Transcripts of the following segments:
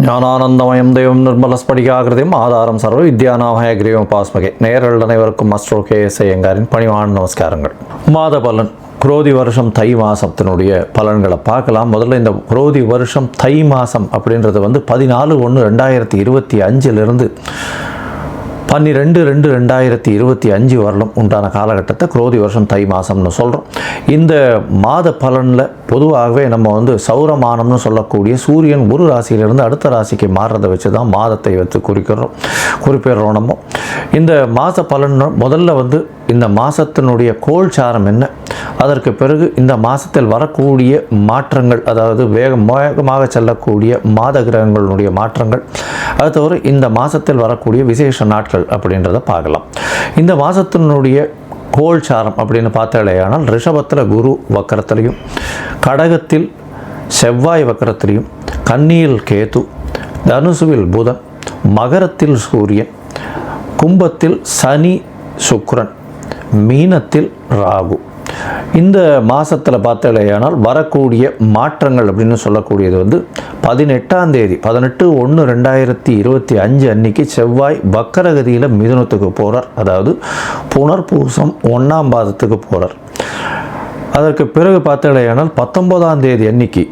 ஞானானந்தமயம் தெய்வம் நிர்மலஸ்படிகாகிருதியும் ஆதாரம் சர்வ வித்யாநாமய கிரீவம் பாஸ்மகே. நேயர்கள் அனைவருக்கும் அஸ்ட்ரோ கேஎஸ் ஐயங்காரின் பணிவான நமஸ்காரங்கள். மாத பலன் குரோதி வருஷம் தை மாதத்தினுடைய பலன்களை பார்க்கலாம். முதல்ல இந்த குரோதி வருஷம் தை மாதம் அப்படின்றது 14/1/2025 12/2/2025 வரலும் உண்டான காலகட்டத்தை குரோதி வருஷம் தை மாதம்னு சொல்கிறோம். இந்த மாத பலனில் பொதுவாகவே நம்ம சௌரமானம்னு சொல்லக்கூடிய சூரியன் ஒரு ராசியிலிருந்து அடுத்த ராசிக்கு மாறுறதை வச்சு தான் மாதத்தை வச்சு குறிப்பிடுறோம். நம்ம இந்த மாத பலன் முதல்ல இந்த மாதத்தினுடைய கோல்சாரம் என்ன, அதற்கு பிறகு இந்த மாதத்தில் வரக்கூடிய மாற்றங்கள், அதாவது வேகமாக செல்லக்கூடிய மாத கிரகங்களுடைய மாற்றங்கள், அது தவிர இந்த மாதத்தில் வரக்கூடிய விசேஷ நாட்கள் அப்படின்றத பார்க்கலாம். இந்த மாதத்தினுடைய கோல்சாரம் அப்படின்னு பார்த்தாலேயானால் ரிஷபத்தில் குரு வக்கரத்திலையும், கடகத்தில் செவ்வாய் வக்கரத்திலையும், கன்னியில் கேது, தனுசுவில் புதன், மகரத்தில் சூரியன், கும்பத்தில் சனி சுக்கிரன், மீனத்தில் ராகு. இந்த மாதத்தில் பார்த்தாலேயானால் வரக்கூடிய மாற்றங்கள் அப்படின்னு சொல்லக்கூடியது 18ஆம் தேதி 18/1/2025 அன்னைக்கு செவ்வாய் வக்கரகதியில் மிதுனத்துக்கு போகிறார். அதாவது புனர்பூசம் 1ஆம் பாதத்துக்கு போகிறார். அதற்கு பிறகு பார்த்தாலேயானால் 19ஆம் தேதி அன்னைக்கு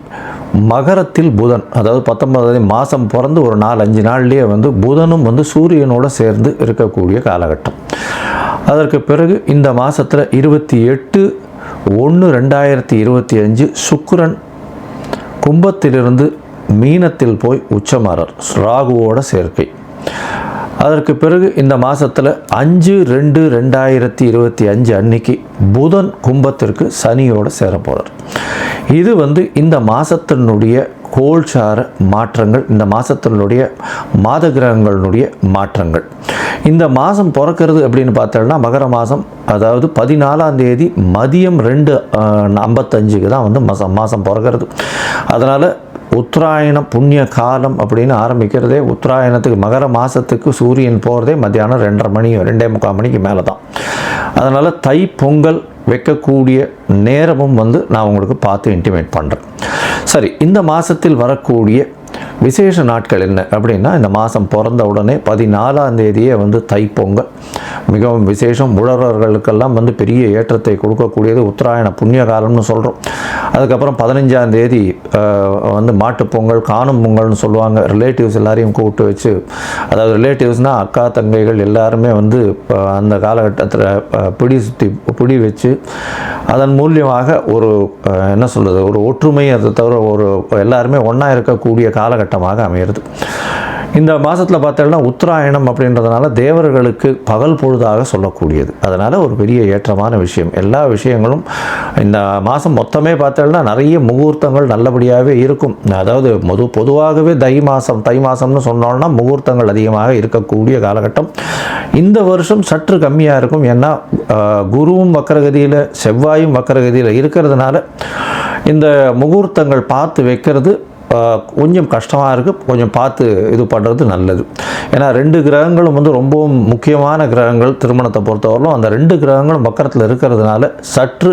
மகரத்தில் புதன், அதாவது 19ஆம் தேதி மாதம் பிறந்து ஒரு 4-5 நாள்லேயே புதனும் சூரியனோடு சேர்ந்து இருக்கக்கூடிய காலகட்டம். அதற்கு பிறகு இந்த மாதத்தில் 28/1/2025 சுக்கிரன் கும்பத்திலிருந்து மீனத்தில் போய் உச்சமாறார், ராகுவோட சேர்க்கை. அதற்கு பிறகு இந்த மாதத்தில் 5/2/2025 அன்னைக்கு புதன் கும்பத்திற்கு சனியோடு சேர போகிறார். இது இந்த மாதத்தினுடைய கோல்சார மாற்றங்கள், இந்த மாதத்தினுடைய மாத கிரகங்களுடைய மாற்றங்கள். இந்த மாதம் பிறக்கிறது அப்படின்னு பார்த்தோம்னா மகர மாதம், அதாவது 14ஆம் தேதி மதியம் 2:55 தான் மாதம் பிறக்கிறது. அதனால் உத்தராயணம் புண்ணிய காலம் அப்படின்னு ஆரம்பிக்கிறதே உத்தராயணத்துக்கு மகர மாதத்துக்கு சூரியன் போகிறதே மத்தியானம் 2:30 மணிக்கு மேலே தான். அதனால் தை பொங்கல் வைக்கக்கூடிய நேரமும் நான் உங்களுக்கு பார்த்து இன்டிமேட் பண்ணுறேன். சரி, இந்த மாதத்தில் வரக்கூடிய விசேஷ நாட்கள் என்ன அப்படின்னா, இந்த மாதம் பிறந்த உடனே 14ஆம் தேதியே தைப்பொங்கல் மிகவும் விசேஷம். உழவர்களுக்கெல்லாம் பெரிய ஏற்றத்தை கொடுக்கக்கூடியது உத்தராயண புண்ணிய காலம்னு சொல்கிறோம். அதுக்கப்புறம் 15ஆம் தேதி மாட்டுப்பொங்கல், காணும் பொங்கல்னு சொல்லுவாங்க. ரிலேட்டிவ்ஸ் எல்லாரையும் கூப்பிட்டு வச்சு, அதாவது ரிலேட்டிவ்ஸ்னால் அக்கா தங்கைகள் எல்லாருமே அந்த காலகட்டத்தில் பிடி வச்சு அதன் மூலியமாக ஒரு என்ன சொல்கிறது, ஒரு ஒற்றுமை, அதை தவிர ஒரு எல்லாருமே ஒன்றா இருக்கக்கூடிய காலகட்டமாக அமைகிறது. இந்த மாதத்தில் பார்த்தோம்னா உத்தராயணம் அப்படின்றதுனால தேவர்களுக்கு பகல் பொழுதாக சொல்லக்கூடியது. அதனால் ஒரு பெரிய ஏற்றமான விஷயம். எல்லா விஷயங்களும் இந்த மாதம் மொத்தமே பார்த்தோம்னா நிறைய முகூர்த்தங்கள் நல்லபடியாகவே இருக்கும். அதாவது பொதுவாகவே தை மாதம்னு சொன்னோம்னா முகூர்த்தங்கள் அதிகமாக இருக்கக்கூடிய காலகட்டம். இந்த வருஷம் சற்று கம்மியாக இருக்கும். ஏன்னா குருவும் வக்கரகதியில் செவ்வாயும் வக்கரகதியில் இருக்கிறதுனால இந்த முகூர்த்தங்கள் பார்த்து வைக்கிறது கொஞ்சம் கஷ்டமாக இருக்குது. கொஞ்சம் பார்த்து இது பண்ணுறது நல்லது. ஏன்னா 2 கிரகங்களும் ரொம்பவும் முக்கியமான கிரகங்கள் திருமணத்தை பொறுத்தவரையிலும். அந்த 2 கிரகங்களும் பக்கத்தில் இருக்கிறதுனால சற்று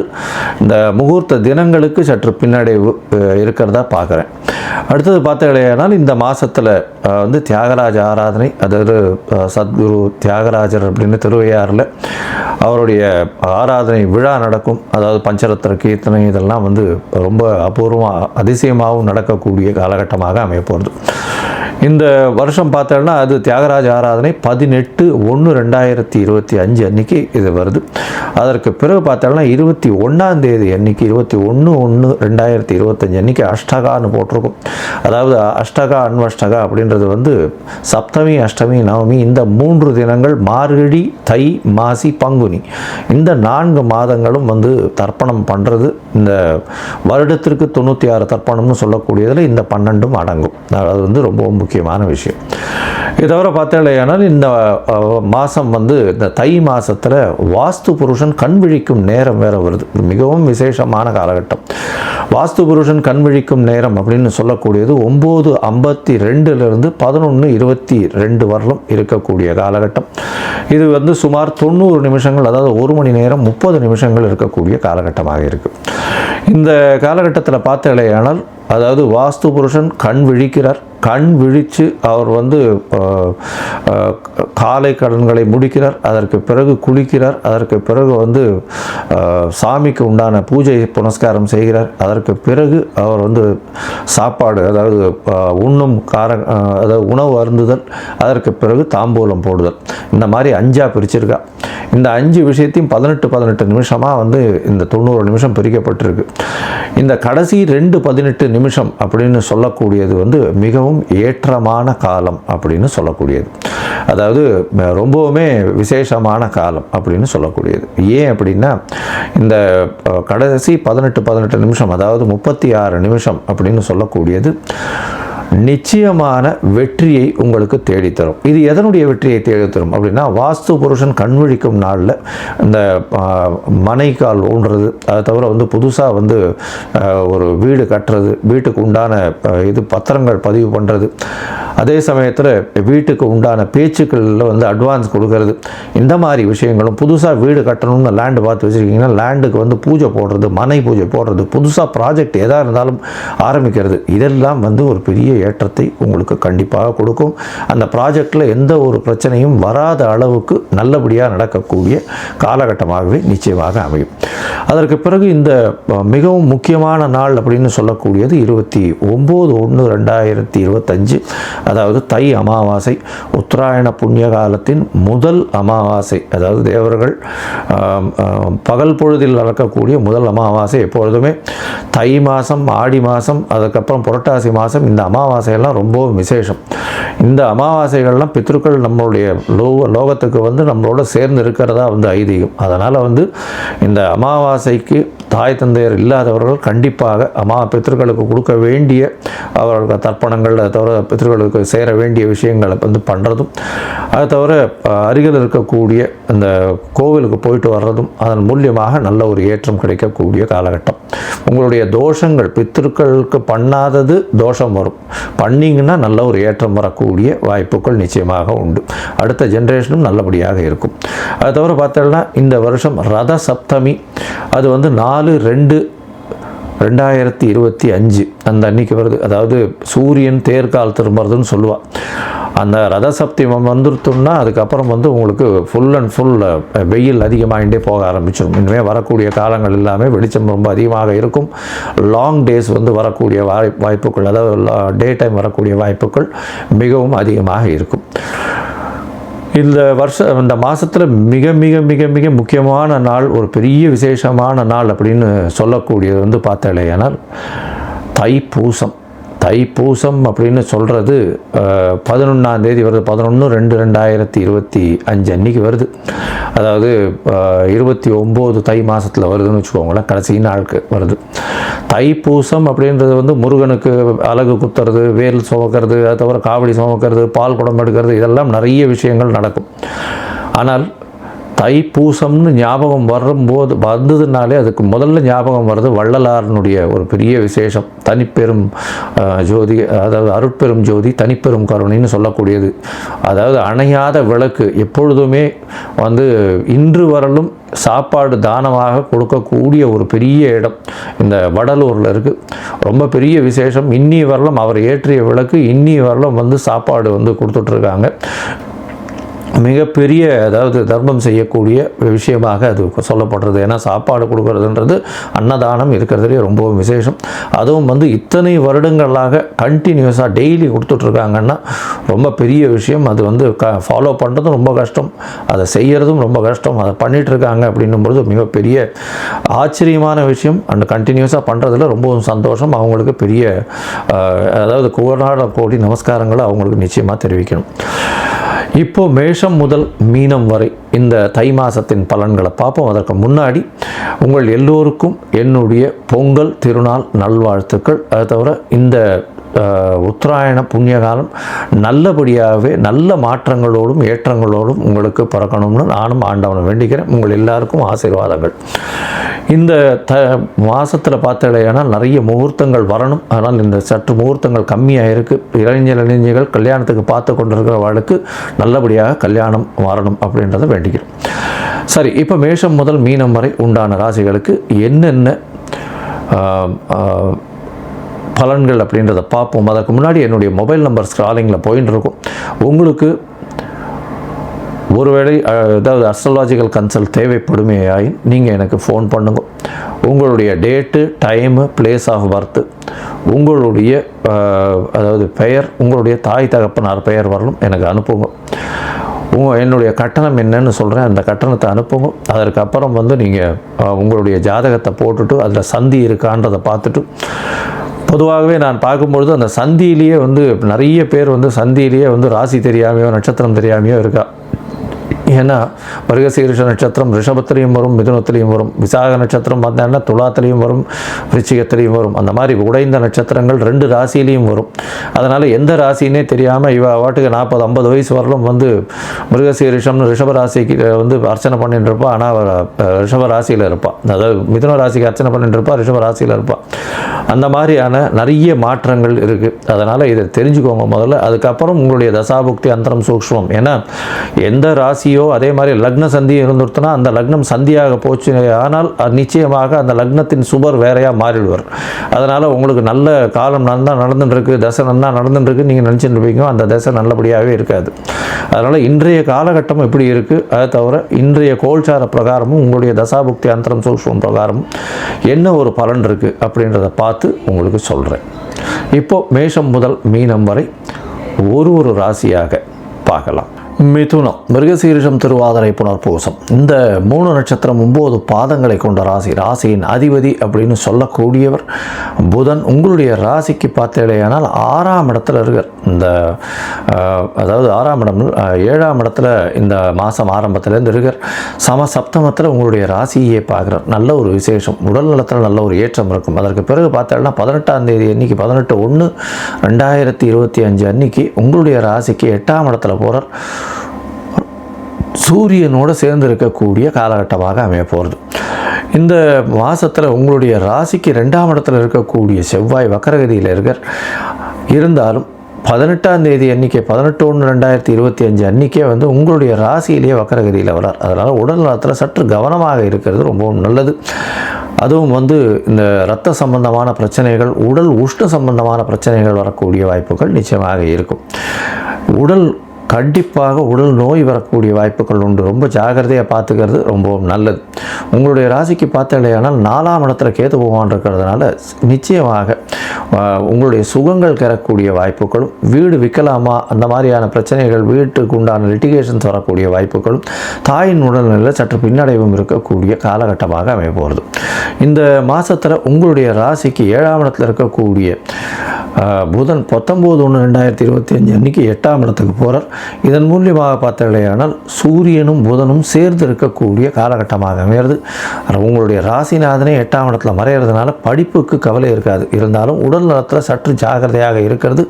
இந்த முகூர்த்த தினங்களுக்கு சற்று பின்னடைவு இருக்கிறதா பார்க்குறேன். அடுத்தது பார்த்தீங்கன்னா இந்த மாதத்தில் தியாகராஜ ஆராதனை, அதாவது சத்குரு தியாகராஜர் அப்படின்னு திருவையாறில் அவருடைய ஆராதனை விழா நடக்கும். அதாவது பஞ்சரத்ன கீர்த்தனை இதெல்லாம் ரொம்ப அபூர்வமாக அதிசயமாகவும் நடக்கக்கூடிய காலகட்டமாக அமைய போகிறது. இந்த வருஷம் பார்த்தோம்னா அது தியாகராஜ ஆராதனை 18/1/2025 அன்னைக்கு இது வருது. அதற்கு பிறகு பார்த்தோம்னா 21ஆம் தேதி அன்னைக்கு 21/1/2025 அன்னைக்கு அஷ்டகான்னு போட்டிருக்கும். அதாவது அஷ்டகா அன்வஷ்டகா அப்படின்றது சப்தமி அஷ்டமி நவமி இந்த 3 தினங்கள், மார்கழி தை மாசி பங்குனி, இந்த 4 மாதங்களும் தர்ப்பணம் பண்ணுறது. இந்த வருடத்திற்கு 96 தர்ப்பணம்னு சொல்லக்கூடியதில் இந்த 12ம் அடங்கும். அது ரொம்ப முக்கியமான விஷயம். இதை தவிர பார்த்தாலேயானால் இந்த மாதம் இந்த தை மாதத்தில் வாஸ்து புருஷன் கண் விழிக்கும் நேரம் வேறு வருது. மிகவும் விசேஷமான காலகட்டம். வாஸ்து புருஷன் கண் விழிக்கும் நேரம் அப்படின்னு சொல்லக்கூடியது 9:52 11:22 வரலும் இருக்கக்கூடிய காலகட்டம். இது சுமார் 90 நிமிஷங்கள், அதாவது 1 மணி நேரம் 30 நிமிஷங்கள் இருக்கக்கூடிய காலகட்டமாக இருக்குது. இந்த காலகட்டத்தில் பார்த்தாலேயானால் அதாவது வாஸ்து புருஷன் கண் விழிக்கிறார். கண் விழித்து அவர் வந்து காலை கடன்களை முடிக்கிறார், அதற்கு பிறகு குளிக்கிறார், அதற்கு பிறகு வந்து சாமிக்கு உண்டான பூஜை புனஸ்காரம் செய்கிறார், அதற்கு பிறகு அவர் வந்து சாப்பாடு அதாவது உண்ணும் அதாவது உணவு அருந்துதல், அதற்கு பிறகு தாம்பூலம் போடுதல், இந்த மாதிரி 5ஆக பிரிச்சிருக்கா. இந்த 5 விஷயத்தையும் 18 நிமிஷமாக வந்து இந்த 90 நிமிஷம் பிரிக்கப்பட்டிருக்கு. இந்த கடைசி 18 நிமிஷம் அப்படின்னு சொல்லக்கூடியது வந்து மிகவும் ஏற்றமான காலம் அப்படின்னு சொல்லக்கூடியது. அதாவது ரொம்பவுமே விசேஷமான காலம் அப்படின்னு சொல்லக்கூடியது. ஏன் அப்படின்னா இந்த கடைசி 18 நிமிஷம் அதாவது 36 நிமிஷம் அப்படின்னு சொல்லக்கூடியது நிச்சயமான வெற்றியை உங்களுக்கு தேடித்தரும். இது எதனுடைய வெற்றியை தேடித்தரும் அப்படின்னா, வாஸ்து புருஷன் கண்விழிக்கும் நாளில் இந்த மனைக்கால் ஊன்றது, அதை தவிர வந்து புதுசாக வந்து ஒரு வீடு கட்டுறது, வீட்டுக்கு உண்டான இது பத்திரங்கள் பதிவு பண்ணுறது, அதே சமயத்தில் வீட்டுக்கு உண்டான பேச்சுக்களில் வந்து அட்வான்ஸ் கொடுக்கறது, இந்த மாதிரி விஷயங்களும், புதுசாக வீடு கட்டணும்னு லேண்டு பார்த்து வச்சுருக்கீங்கன்னா லேண்டுக்கு வந்து பூஜை போடுறது, மனை பூஜை போடுறது, புதுசாக ப்ராஜெக்ட் எதாக இருந்தாலும் ஆரம்பிக்கிறது, இதெல்லாம் வந்து ஒரு பெரிய ஏற்றத்தை உங்களுக்கு கண்டிப்பாக கொடுக்கும். அந்த ப்ராஜெக்டில் எந்த ஒரு பிரச்சனையும் வராத அளவுக்கு நல்லபடியாக நடக்கக்கூடிய காலகட்டமாகவே நிச்சயமாக அமையும். அதற்கு பிறகு இந்த மிகவும் முக்கியமான நாள் அப்படின்னு சொல்லக்கூடியது 29/1/2025, அதாவது தை அமாவாசை, உத்தராயண புண்ணிய காலத்தின் முதல் அமாவாசை. அதாவது தேவர்கள் பகல் பொழுதில் நடக்கக்கூடிய முதல் அமாவாசை. எப்பொழுதுமே தை மாதம், ஆடி மாதம், அதுக்கப்புறம் புரட்டாசி மாதம், இந்த அமாவாசையெல்லாம் ரொம்ப விசேஷம். இந்த அமாவாசைகள்லாம் பித்ருக்கள் நம்மளுடைய லோகத்துக்கு வந்து நம்மளோட சேர்ந்து இருக்கிறதா வந்து ஐதீகம். அதனால் வந்து இந்த அமாவாசைக்கு தாய் தந்தையர் இல்லாதவர்கள் கண்டிப்பாக பித்ருக்களுக்கு கொடுக்க வேண்டிய அவர்களுக்கு தர்ப்பணங்கள், அதை தவிர பித்ருக்களுக்கு சேர வேண்டிய விஷயங்களை வந்து பண்ணுறதும், அதை தவிர அருகில் இருக்கக்கூடிய இந்த கோவிலுக்கு போயிட்டு வர்றதும் அதன் மூலியமாக நல்ல ஒரு ஏற்றம் கிடைக்கக்கூடிய காலகட்டம். உங்களுடைய தோஷங்கள் பித்ருக்களுக்கு பண்ணாதது தோஷம் வரும், பண்ணிங்கன்னா நல்ல ஒரு ஏற்றம் வரக்கூடிய வாய்ப்புகள் நிச்சயமாக உண்டு. அடுத்த ஜென்ரேஷனும் நல்லபடியாக இருக்கும். அதை தவிர பார்த்தோம்னா இந்த வருஷம் ரத சப்தமி, அது வந்து 4/2/2025 அந்த அன்னைக்கு வருது. அதாவது சூரியன் தேர்கால் திரும்புறதுன்னு சொல்லுவாள். அந்த ரத சப்தமம் வந்துருத்தோம்னா அதுக்கப்புறம் வந்து உங்களுக்கு ஃபுல் அண்ட் ஃபுல் வெயில் அதிகமாகிட்டே போக ஆரம்பிச்சிடும். இனிமேல் வரக்கூடிய காலங்கள் எல்லாமே வெளிச்சம் ரொம்ப அதிகமாக இருக்கும். லாங் டேஸ் வந்து வரக்கூடிய வாய்ப்புகள், அதாவது டே டைம் வரக்கூடிய வாய்ப்புகள் மிகவும் அதிகமாக இருக்கும். இந்த மாதத்தில் மிக மிக மிக மிக முக்கியமான நாள், ஒரு பெரிய விசேஷமான நாள் அப்படின்னு சொல்லக்கூடியது வந்து பார்த்தாலேயானால் தைப்பூசம். தைப்பூசம் அப்படின்னு சொல்கிறது 11ஆம் தேதி வருது. 11/2/2025 அன்றைக்கி வருது. அதாவது 29 தை மாதத்தில் வருதுன்னு வச்சுக்கோங்களேன், கடைசி நாளுக்கு வருது. தைப்பூசம் அப்படின்றது வந்து முருகனுக்கு அலகு குத்துறது, வேல் சுமக்கிறது, அதை தவிர காவடி சுமக்கிறது, பால் குடம் எடுக்கிறது, இதெல்லாம் நிறைய விஷயங்கள் நடக்கும். ஆனால் தைப்பூசம்னு ஞாபகம் வந்ததுனாலே அதுக்கு முதல்ல ஞாபகம் வர்றது வள்ளலாரனுடைய ஒரு பெரிய விசேஷம், தனிப்பெரும் ஜோதி, அதாவது அருட்பெரும் ஜோதி தனிப்பெரும் கருணைன்னு சொல்லக்கூடியது. அதாவது அணையாத விளக்கு, எப்பொழுதுமே வந்து இன்று வரலும் சாப்பாடு தானமாக கொடுக்கக்கூடிய ஒரு பெரிய இடம் இந்த வடலூரில் இருக்குது. ரொம்ப பெரிய விசேஷம். இன்னி வரலும் அவர் ஏற்றிய விளக்கு இன்னி வரலும் வந்து சாப்பாடு வந்து கொடுத்துட்ருக்காங்க. மிகப்பெரிய அதாவது தர்மம் செய்யக்கூடிய விஷயமாக அது சொல்லப்படுறது. ஏன்னா சாப்பாடு கொடுக்கறதுன்றது அன்னதானம் இருக்கிறதுலே ரொம்பவும் விசேஷம். அதுவும் வந்து இத்தனை வருடங்களாக கண்டினியூஸாக டெய்லி கொடுத்துட்ருக்காங்கன்னா ரொம்ப பெரிய விஷயம். அது வந்து ஃபாலோ பண்ணுறதும் ரொம்ப கஷ்டம், அதை செய்கிறதும் ரொம்ப கஷ்டம். அதை பண்ணிகிட்ருக்காங்க அப்படின்னும்பொழுது மிகப்பெரிய ஆச்சரியமான விஷயம். அண்ட் கண்டினியூஸாக பண்ணுறதுல ரொம்பவும் சந்தோஷம். அவங்களுக்கு பெரிய அதாவது கோடி நமஸ்காரங்களை அவங்களுக்கு நிச்சயமாக தெரிவிக்கணும். இப்போது மேஷம் முதல் மீனம் வரை இந்த தை மாதத்தின் பலன்களை பார்ப்போம். அதற்கு முன்னாடி உங்கள் எல்லோருக்கும் என்னுடைய பொங்கல் திருநாள் நல்வாழ்த்துக்கள். அதை தவிர இந்த உத்தராயண புண்ணியகாலம் நல்லபடியாகவே நல்ல மாற்றங்களோடும் ஏற்றங்களோடும் உங்களுக்கு பிறக்கணும்னு நானும் ஆண்டவனை வேண்டிக்கிறேன். உங்கள் எல்லாருக்கும் ஆசீர்வாதங்கள். இந்த மாதத்தில் பார்த்தீங்கன்னா நிறைய முகூர்த்தங்கள் வரணும். ஆனால் இந்த சற்று முகூர்த்தங்கள் கம்மியாக இருக்குது. இளைஞர்கள் கல்யாணத்துக்கு பார்த்து கொண்டிருக்கிறவர்களுக்கு நல்லபடியாக கல்யாணம் வரணும் அப்படின்றத வேண்டிக்கிறேன். சரி, இப்போ மேஷம் முதல் மீனம் வரை உண்டான ராசிகளுக்கு என்னென்ன பலன்கள் அப்படின்றத பார்ப்போம். அதற்கு முன்னாடி என்னுடைய மொபைல் நம்பர் ஸ்க்ராலிங்கில் போயின்னு இருக்கும். உங்களுக்கு ஒருவேளை ஏதாவது அஸ்ட்ராலாஜிக்கல் கன்சல்ட் தேவைப்படுமையாயின் நீங்கள் எனக்கு ஃபோன் பண்ணுங்க. உங்களுடைய date, time, place of birth, உங்களுடைய அதாவது பெயர், உங்களுடைய தாய் தகப்பனார் பெயர் வரலும் எனக்கு அனுப்புங்க. என்னுடைய கட்டணம் என்னன்னு சொல்கிறேன், அந்த கட்டணத்தை அனுப்புங்க. அதற்கப்புறம் வந்து நீங்கள் உங்களுடைய ஜாதகத்தை போட்டுட்டு அதில் சந்தி இருக்கான்றதை பார்த்துட்டு, பொதுவாகவே நான் பார்க்கும்பொழுது அந்த சந்தியிலேயே வந்து நிறைய பேர் வந்து சந்தியிலேயே வந்து ராசி தெரியாமையோ நட்சத்திரம் தெரியாமையோ இருக்கா. ஏன்னா மிருகசீரிஷ நட்சத்திரம் ரிஷபத்திலையும் வரும், மிதுனத்திலையும் வரும். விசாக நட்சத்திரம் பார்த்தீங்கன்னா துலாத்திலையும் வரும், விருச்சிகத்திலையும் வரும். அந்த மாதிரி உடைந்த நட்சத்திரங்கள் 2 ராசியிலையும் வரும். அதனால் எந்த ராசினே தெரியாமல் இவ வாட்டுக்கு 40-50 வயசு வரலும் வந்து மிருகசீரிஷம்னு ரிஷப ராசிக்கு வந்து அர்ச்சனை பண்ணிட்டு இருப்பா. ஆனால் அவர் ரிஷப ராசியில் இருப்பாள். அதாவது மிதுன ராசிக்கு அர்ச்சனை பண்ணிட்டு இருப்பா, ரிஷப ராசியில் இருப்பாள். அந்த மாதிரியான நிறைய மாற்றங்கள் இருக்குது. அதனால் இதை தெரிஞ்சுக்கோங்க முதல்ல. அதுக்கப்புறம் உங்களுடைய தசாபுக்தி அந்தரம் சூக்ஷ்மம். ஏன்னா எந்த ராசியோ அதே மாதிரி லக்ன சந்தி இருந்துருத்துனா அந்த லக்னம் சந்தியாக போச்சு ஆனால் நிச்சயமாக அந்த லக்னத்தின் சுபர் வேறையாக மாறிடுவார். அதனால் உங்களுக்கு நல்ல காலம் நல்லா நடந்துட்டுருக்கு, தசை நல்லா நடந்துட்டுருக்கு நீங்கள் நினச்சிட்டு இருப்பீங்க, அந்த தசை நல்லபடியாகவே இருக்காது. அதனால் இன்றைய காலகட்டம் எப்படி இருக்குது, அதை தவிர இன்றைய கோல்சார பிரகாரமும் உங்களுடைய தசாபுக்தி அந்தரம் சூக்ஷ்மம் பிரகாரமும் என்ன ஒரு பலன் இருக்குது அப்படின்றத பார்த்து உங்களுக்கு சொல்கிறேன். இப்போது மேஷம் முதல் மீனம் வரை ஒரு ராசியாக பார்க்கலாம். மிதுனம், மிருகசீரிஷம், திருவாதிரை, புனர்பூசம், இந்த 3 நட்சத்திரம் 9 பாதங்களை கொண்ட ராசி. ராசியின் அதிபதி அப்படின்னு சொல்லக்கூடியவர் புதன். உங்களுடைய ராசிக்கு பார்த்தேனால் 6ஆம் இடத்துல இருக்கார். இந்த அதாவது 6ஆம் இடம் 7ஆம் இடத்துல இந்த மாதம் ஆரம்பத்திலேருந்து இருக்கார். சப்தமத்தில் உங்களுடைய ராசியை பார்க்குறார். நல்ல ஒரு விசேஷம், உடல் நலத்தில் நல்ல ஒரு ஏற்றம் இருக்கும். அதற்கு பிறகு பார்த்தேன்னா 18ஆம் தேதி அன்னைக்கு 18/1/2025 அன்னைக்கு உங்களுடைய ராசிக்கு 8ஆம் இடத்துல போகிறார். சூரியனோடு சேர்ந்து இருக்கக்கூடிய காலகட்டமாக அமைய போகிறது. இந்த மாதத்தில் உங்களுடைய ராசிக்கு 2ஆம் இடத்துல இருக்கக்கூடிய செவ்வாய் வக்கரகதியில் இருக்கார். இருந்தாலும் 18ஆம் தேதி அன்றைக்கி 18/1/2025 அன்றைக்கே வந்து உங்களுடைய ராசியிலேயே வக்கரகதியில் வரார். அதனால் உடல் நலத்தில் சற்று கவனமாக இருக்கிறது ரொம்பவும் நல்லது. அதுவும் வந்து இந்த இரத்த சம்பந்தமான பிரச்சனைகள், உடல் உஷ்ண சம்பந்தமான பிரச்சனைகள் வரக்கூடிய வாய்ப்புகள் நிச்சயமாக இருக்கும். கண்டிப்பாக உடல் நோய் வரக்கூடிய வாய்ப்புகள் உண்டு. ரொம்ப ஜாகிரதையாக பார்த்துக்கிறது ரொம்பவும் நல்லது. உங்களுடைய ராசிக்கு பார்த்தலையானால் 4ஆம் இடத்துல கேது பகவான் இருக்கிறதுனால நிச்சயமாக உங்களுடைய சுகங்கள் பெறக்கூடிய வாய்ப்புகளும், வீடு விற்கலாமா அந்த மாதிரியான பிரச்சனைகள், வீட்டுக்கு உண்டான லிட்டிகேஷன்ஸ் வரக்கூடிய வாய்ப்புகளும், தாயின் உடல்நிலையில் சற்று பின்னடைவும் இருக்கக்கூடிய காலகட்டமாக அமைய போகிறது. இந்த மாதத்தில் உங்களுடைய ராசிக்கு 7ஆம் இடத்துல இருக்கக்கூடிய புதன் 19/1/2025 அன்றைக்கி 8ஆம் இடத்துக்கு போகிறார். இதன் மூலியமாக பார்த்தலையானால் சூரியனும் புதனும் சேர்ந்து இருக்கக்கூடிய காலகட்டமாக அமைகிறது. உங்களுடைய ராசிநாதனே 8ஆம் இடத்துல மறைகிறதுனால படிப்புக்கு கவலை இருக்காது. இருந்தாலும் உடல் நலத்தில் சற்று ஜாகிரதையாக இருக்கிறது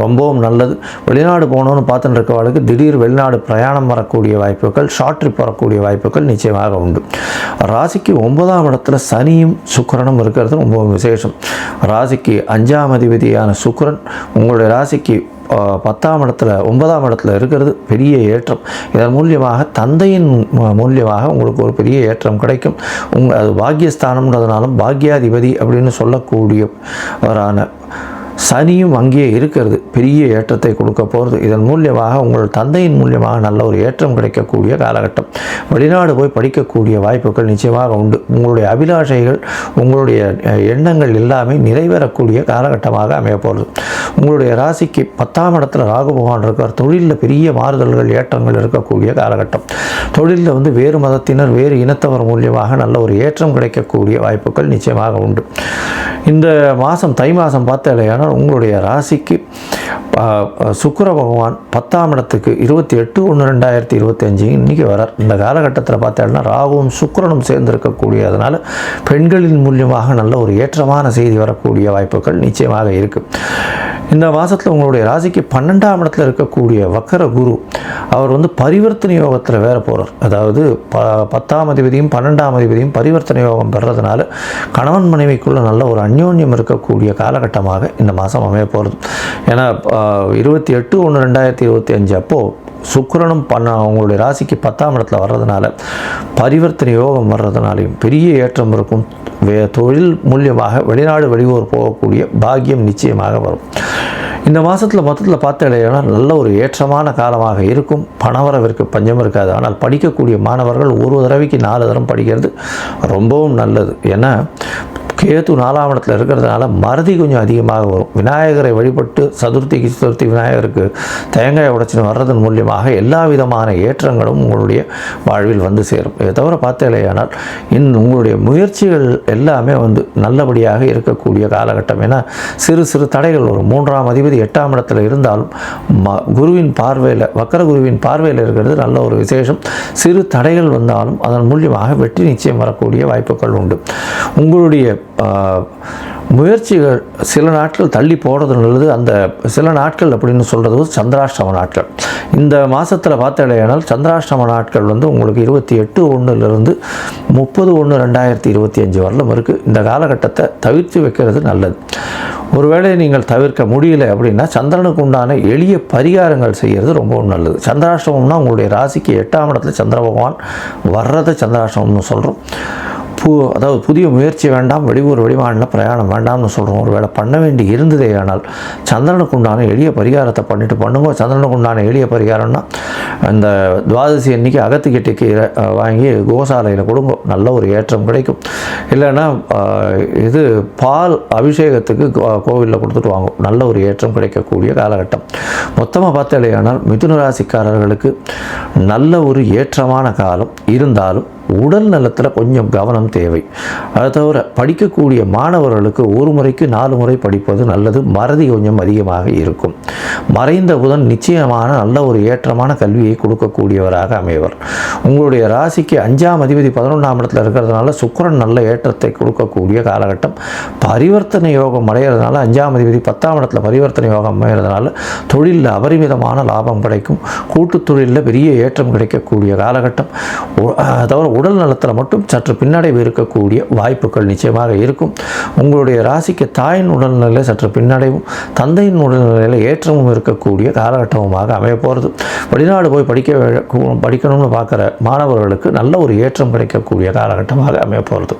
ரொம்பவும் நல்லது. வெளிநாடு போகணுன்னு பார்த்துட்டு இருக்கவர்களுக்கு திடீர் வெளிநாடு பிரயாணம் வரக்கூடிய வாய்ப்புகள், ஷார்ட் ட்ரிப் வரக்கூடிய வாய்ப்புகள் நிச்சயமாக உண்டு. ராசிக்கு 9ஆம் இடத்துல சனியும் சுக்கிரனும் இருக்கிறது ரொம்பவும் விசேஷம். ராசிக்கு 5ஆம் அதிபதியான சுக்கிரன் உங்களுடைய ராசிக்கு 10ஆம் இடத்துல 9ஆம் இடத்துல இருக்கிறது பெரிய ஏற்றம். இதன் மூலியமாக தந்தையின் மூலியமாக உங்களுக்கு ஒரு பெரிய ஏற்றம் கிடைக்கும். அது பாக்கியஸ்தானம்ன்றதுனாலும் பாக்கியாதிபதி அப்படின்னு சொல்லக்கூடியவரான சனியும் அங்கேயே இருக்கிறது பெரிய ஏற்றத்தை கொடுக்க போகிறது. இதன் மூலியமாக உங்கள் தந்தையின் மூலியமாக நல்ல ஒரு ஏற்றம் கிடைக்கக்கூடிய காலகட்டம். வெளிநாடு போய் படிக்கக்கூடிய வாய்ப்புகள் நிச்சயமாக உண்டு. உங்களுடைய அபிலாஷைகள், உங்களுடைய எண்ணங்கள் எல்லாமே நிறைவேறக்கூடிய காலகட்டமாக அமைய போகிறது. உங்களுடைய ராசிக்கு 10ஆம் இடத்துல ராகு பகவான் இருக்கார். தொழிலில் பெரிய மாறுதல்கள், ஏற்றங்கள் இருக்கக்கூடிய காலகட்டம். தொழிலில் வந்து வேறு மதத்தினர், வேறு இனத்தவர் மூலியமாக நல்ல ஒரு ஏற்றம் கிடைக்கக்கூடிய வாய்ப்புகள் நிச்சயமாக உண்டு. இந்த மாதம் தை மாதம் பார்த்தாலேயான உங்களுடைய ராசிக்கு சுக்கிர பகவான் 10ஆம் இடத்துக்கு 28/1/2025 இன்றைக்கி வரார். இந்த காலகட்டத்தில் பார்த்தோம்னா ராகுவும் சுக்கிரனும் சேர்ந்து இருக்கக்கூடியதுனால பெண்களின் மூலியமாக நல்ல ஒரு ஏற்றமான செய்தி வரக்கூடிய வாய்ப்புகள் நிச்சயமாக இருக்குது. இந்த மாதத்தில் உங்களுடைய ராசிக்கு 12ஆம் இடத்துல இருக்கக்கூடிய வக்கர குரு அவர் வந்து பரிவர்த்தனை யோகத்தில் வேற போகிறார். அதாவது 10ஆம் அதிபதியும் 12ஆம் அதிபதியும் பரிவர்த்தனை யோகம் பெறதுனால கணவன் மனைவிக்குள்ள நல்ல ஒரு அந்யோன்யம் இருக்கக்கூடிய காலகட்டமாக இந்த மாதம் அமைய போகிறது. ஏன்னா 28/1/2025 அப்போது சுக்கிரனும் உங்களுடைய ராசிக்கு 10ஆம் இடத்துல வர்றதுனால பரிவர்த்தனை யோகம் வர்றதுனாலையும் பெரிய ஏற்றம் இருக்கும். தொழில் மூலியமாக வெளிநாடு வெளியூர் போகக்கூடிய பாக்கியம் நிச்சயமாக வரும். இந்த மாதத்தில் மொத்தத்தில் பார்த்தீங்கன்னா நல்ல ஒரு ஏற்றமான காலமாக இருக்கும். பணவரவிற்கு பஞ்சம் இருக்காது. ஆனால் படிக்கக்கூடிய மாணவர்கள் ஒரு தடவைக்கு 4 தரம் படிக்கிறது ரொம்பவும் நல்லது. ஏன்னா கேது 4ஆம் இடத்துல இருக்கிறதுனால மறதி கொஞ்சம் அதிகமாக வரும். விநாயகரை வழிபட்டு சதுர்த்தி விநாயகருக்கு தேங்காய் உடைச்சின்னு வர்றதன் மூலியமாக எல்லா விதமான ஏற்றங்களும் உங்களுடைய வாழ்வில் வந்து சேரும். இதை தவிர பார்த்தேலையானால் உங்களுடைய முயற்சிகள் எல்லாமே வந்து நல்லபடியாக இருக்கக்கூடிய காலகட்டம். ஏன்னா சிறு சிறு தடைகள் வரும். 3ஆம் அதிபதி 8ஆம் இடத்துல இருந்தாலும் குருவின் பார்வையில் வக்கர குருவின் பார்வையில் இருக்கிறது நல்ல ஒரு விசேஷம். சிறு தடைகள் வந்தாலும் அதன் மூலியமாக வெற்றி நிச்சயம் வரக்கூடிய வாய்ப்புகள் உண்டு. உங்களுடைய முயற்சிகள் சில நாட்கள் தள்ளி போடுறது நல்லது. அந்த சில நாட்கள் அப்படின்னு சொல்கிறது சந்திராஷ்டம நாட்கள். இந்த மாதத்தில் பார்த்தடையானால் சந்திராஷ்டம நாட்கள் வந்து உங்களுக்கு 28/1 30/1/2025 வரலும் இருக்குது. இந்த காலகட்டத்தை தவிர்த்து வைக்கிறது நல்லது. ஒருவேளை நீங்கள் தவிர்க்க முடியல அப்படின்னா சந்திரனுக்கு உண்டான எளிய பரிகாரங்கள் செய்கிறது ரொம்பவும் நல்லது. சந்திராஷ்டமம்னா உங்களுடைய ராசிக்கு 8ஆம் இடத்துல சந்திர பகவான் வர்றதை சந்திராஷ்டமம்னு சொல்கிறோம். அதாவது புதிய முயற்சி வேண்டாம், வெளியூர் வெளிமாநில பிரயாணம் வேண்டாம்னு சொல்கிறோம். ஒரு வேளை பண்ண வேண்டி இருந்ததே ஆனால் சந்திரனுக்கு உண்டான எளிய பரிகாரத்தை பண்ணிட்டு பண்ணுங்க. சந்திரனுக்கு உண்டான எளிய பரிகாரம்னா அந்த துவாதசி அன்னைக்கு அகத்துக்கிட்ட கீரை வாங்கி கோசாலையில் கொடுங்க, நல்ல ஒரு ஏற்றம் கிடைக்கும். இல்லைன்னா இது பால் அபிஷேகத்துக்கு கோவிலில் கொடுத்துட்டு வாங்க, நல்ல ஒரு ஏற்றம் கிடைக்கக்கூடிய காலகட்டம். மொத்தமாக பார்த்தாலேயானால் மிதுன ராசிக்காரர்களுக்கு நல்ல ஒரு ஏற்றமான காலம் இருந்தாலும் உடல் நலத்தில் கொஞ்சம் கவனம் தேவை. அதை தவிர படிக்கக்கூடிய மாணவர்களுக்கு ஒரு முறைக்கு 4 முறை படிப்பது நல்லது. மறதி கொஞ்சம் அதிகமாக இருக்கும். மறைந்த புதன் நிச்சயமான நல்ல ஒரு ஏற்றமான கல்வியை கொடுக்கக்கூடியவராக அமைவர். உங்களுடைய ராசிக்கு 5ஆம் அதிபதி 11ஆம் இடத்துல இருக்கிறதுனால சுக்கிரன் நல்ல ஏற்றத்தை கொடுக்கக்கூடிய காலகட்டம். பரிவர்த்தனை யோகம் அடைகிறதுனால 5ஆம் அதிபதி 10ஆம் இடத்துல பரிவர்த்தனை யோகம் அமைகிறதுனால தொழிலில் அபரிமிதமான லாபம் கிடைக்கும். கூட்டுத் தொழிலில் பெரிய ஏற்றம் கிடைக்கக்கூடிய காலகட்டம். தவிர உடல் நலத்தில் மட்டும் சற்று பின்னடைவு இருக்கக்கூடிய வாய்ப்புகள் நிச்சயமாக இருக்கும். உங்களுடைய ராசிக்கு தாயின் உடல்நிலையில் சற்று பின்னடைவும் தந்தையின் உடல்நிலையில் ஏற்றமும் இருக்கக்கூடிய காலகட்டமாக அமைய போகிறது. வெளிநாடு போய் படிக்கணும்னு பார்க்குற மாணவர்களுக்கு நல்ல ஒரு ஏற்றம் கிடைக்கக்கூடிய காலகட்டமாக அமைய போகிறது.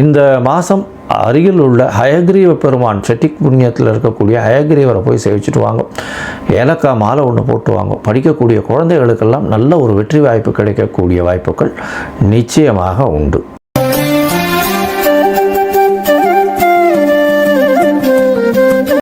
இந்த மாதம் அருகில் உள்ள ஹயக்ரீவ பெருமான் செட்டிக் புண்ணியத்தில் இருக்கக்கூடிய ஹயக்ரீவரை போய் சேவிச்சுட்டு வாங்க. ஏலக்காய் மாலை ஒன்று போட்டு வாங்க. படிக்கக்கூடிய குழந்தைகளுக்கெல்லாம் நல்ல ஒரு வெற்றி வாய்ப்பு கிடைக்கக்கூடிய வாய்ப்புகள் நிச்சயமாக உண்டு.